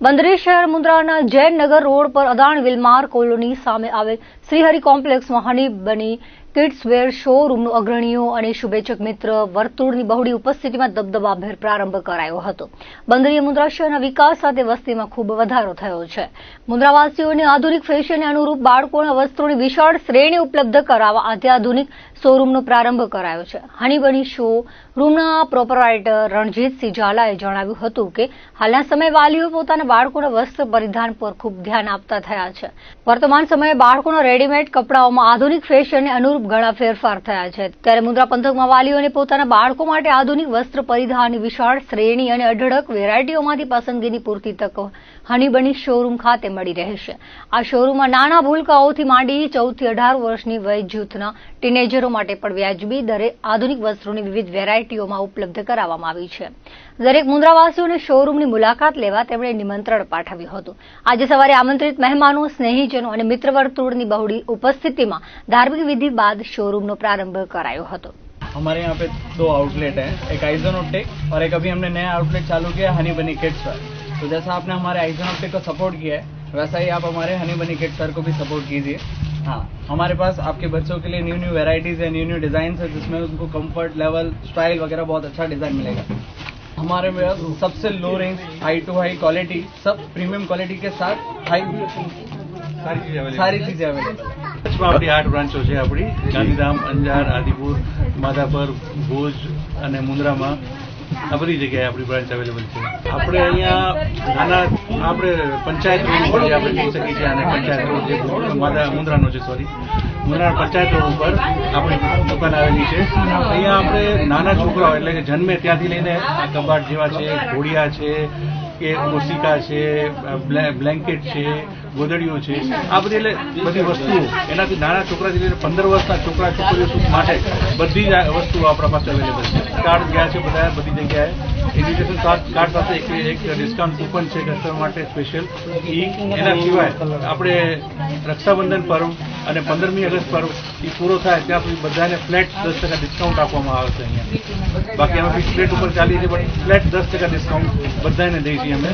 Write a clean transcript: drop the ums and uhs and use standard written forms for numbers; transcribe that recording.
બંદરી શહેર મુન્દ્રાના જૈનનગર રોડ પર અદાણ Wilmar colony સામે આવેલ શ્રીહરિ કોમ્પ્લેક્સમાં હની બની કિડ્સવેર શોરૂમનું અગ્રણીઓ અને શુભેચ્છક મિત્ર વર્તુળની બહોળી ઉપસ્થિતિમાં દબદબાભેર પ્રારંભ કરાયો હતો। બંદરીએ મુન્દ્રા શહેરના વિકાસ સાથે વસ્તીમાં ખૂબ વધારો થયો છે। મુન્દ્રાવાસીઓને આધુનિક ફેશનને અનુરૂપ બાળકોના વસ્ત્રોની વિશાળ શ્રેણી ઉપલબ્ધ કરાવવા અત્યાધુનિક શોરૂમનો પ્રારંભ કરાયો છે। હની બની શોરૂમના પ્રોપરાઇટર રણજીતસિંહ ઝાલાએ જણાવ્યું હતું કે હાલના સમયે વાલીઓ પોતાના બાળકોના વસ્ત્ર પરિધાન પર ખૂબ ધ્યાન આપતા થયા છે। વર્તમાન સમયે બાળકોના રેડીમેડ કપડાઓમાં આધુનિક ફેશનને અનુરૂપ ઘણા ફેરફાર થયા છે, ત્યારે મુન્દ્રા પંથકમાં વાલીઓને પોતાના બાળકો માટે આધુનિક વસ્ત્ર પરિધાનની વિશાળ શ્રેણી અને અઢળક વેરાયટીઓમાંથી પસંદગીની પૂરતી તક હની બની શોરૂમ ખાતે મળી રહેશે। આ શોરૂમમાં નાના ભૂલકાઓથી માંડી 14 થી 18 વર્ષની વય જૂથના ટીનેજરો માટે પણ વ્યાજબી દરે આધુનિક વસ્ત્રોની વિવિધ વેરાયટીઓમાં ઉપલબ્ધ કરાવવામાં આવી છે। દરેક મુન્દ્રાવાસીઓને શોરૂમની મુલાકાત લેવા તેમણે નિમંત્રણ પાઠવ્યું હતું। આજે સવારે આમંત્રિત મહેમાનો, સ્નેહીજનો અને મિત્ર વર્તુળની બહોળી ઉપસ્થિતિમાં ધાર્મિક વિધિ बाद शोरूम नो प्रारंभ करायो હતો। हमारे यहाँ पे 2 आउटलेट हैं, एक आइजोनोटेक और एक अभी हमने नया आउटलेट चालू किया हनी बनी किड्स वेयर। तो जैसा आपने हमारे आइजोनोटेक को सपोर्ट किया है वैसा ही आप हमारे हनी बनी किड्स वेयर को भी सपोर्ट कीजिए। हाँ, हमारे पास आपके बच्चों के लिए न्यू वेराइटीज़ है, न्यू डिज़ाइन है जिसमें उनको कंफर्ट लेवल, स्टाइल वगैरह बहुत अच्छा डिज़ाइन मिलेगा। हमारे पास सबसे low range, high to high quality, सब प्रीमियम क्वालिटी के साथ हाई सारी चीज़ें अवेलेबल है। આપણી 8 બ્રાન્ચો છે। આપણી ગાંધીધામ, અંજાર, આદિપુર, માધાપર, ભુજ અને મુન્દ્રામાં આ બધી જગ્યાએ આપણી બ્રાન્ચ અવેલેબલ છે। આપણે અહીંયા નાના આપણે પંચાયત રોડ ઉપર આપણે કહી શકીએ છીએ અને પંચાયત રોડ જે મુન્દ્રાનો છે, મુન્દ્રા પંચાયત રોડ ઉપર આપણી દુકાન આવેલી છે। અહીંયા આપણે નાના છોકરાઓ એટલે કે જન્મે ત્યાંથી લઈને આ કબાટ જેવા છે, ઘોડિયા છે કે ઓશિકા છે, બ્લેન્કેટ છે, ગોદડીઓ છે, આ બધી એટલે બધી વસ્તુઓ એનાથી નાના છોકરાથી લઈને 15 વર્ષના છોકરા છોકરીઓ માટે બધી જ વસ્તુઓ આપણા પાસે અવેલેબલ છે। કાર્ડ ગયા છે બધા બધી જગ્યાએ। એજ્યુકેશન કાર્ડ સાથે એક ડિસ્કાઉન્ટ કૂપન છે કસ્ટમર માટે સ્પેશિયલ। એના સિવાય આપણે રક્ષાબંધન પર્વ અને 15મી ઓગસ્ટ પર્વ એ પૂરો થાય ત્યાં સુધી બધાને ફ્લેટ 10% ડિસ્કાઉન્ટ આપવામાં આવે છે અહીંયા। બાકી અમે ફિક્સ રેટ ઉપર ચાલીએ છીએ પણ ફ્લેટ 10% ડિસ્કાઉન્ટ બધાને દઈએ છીએ અમે।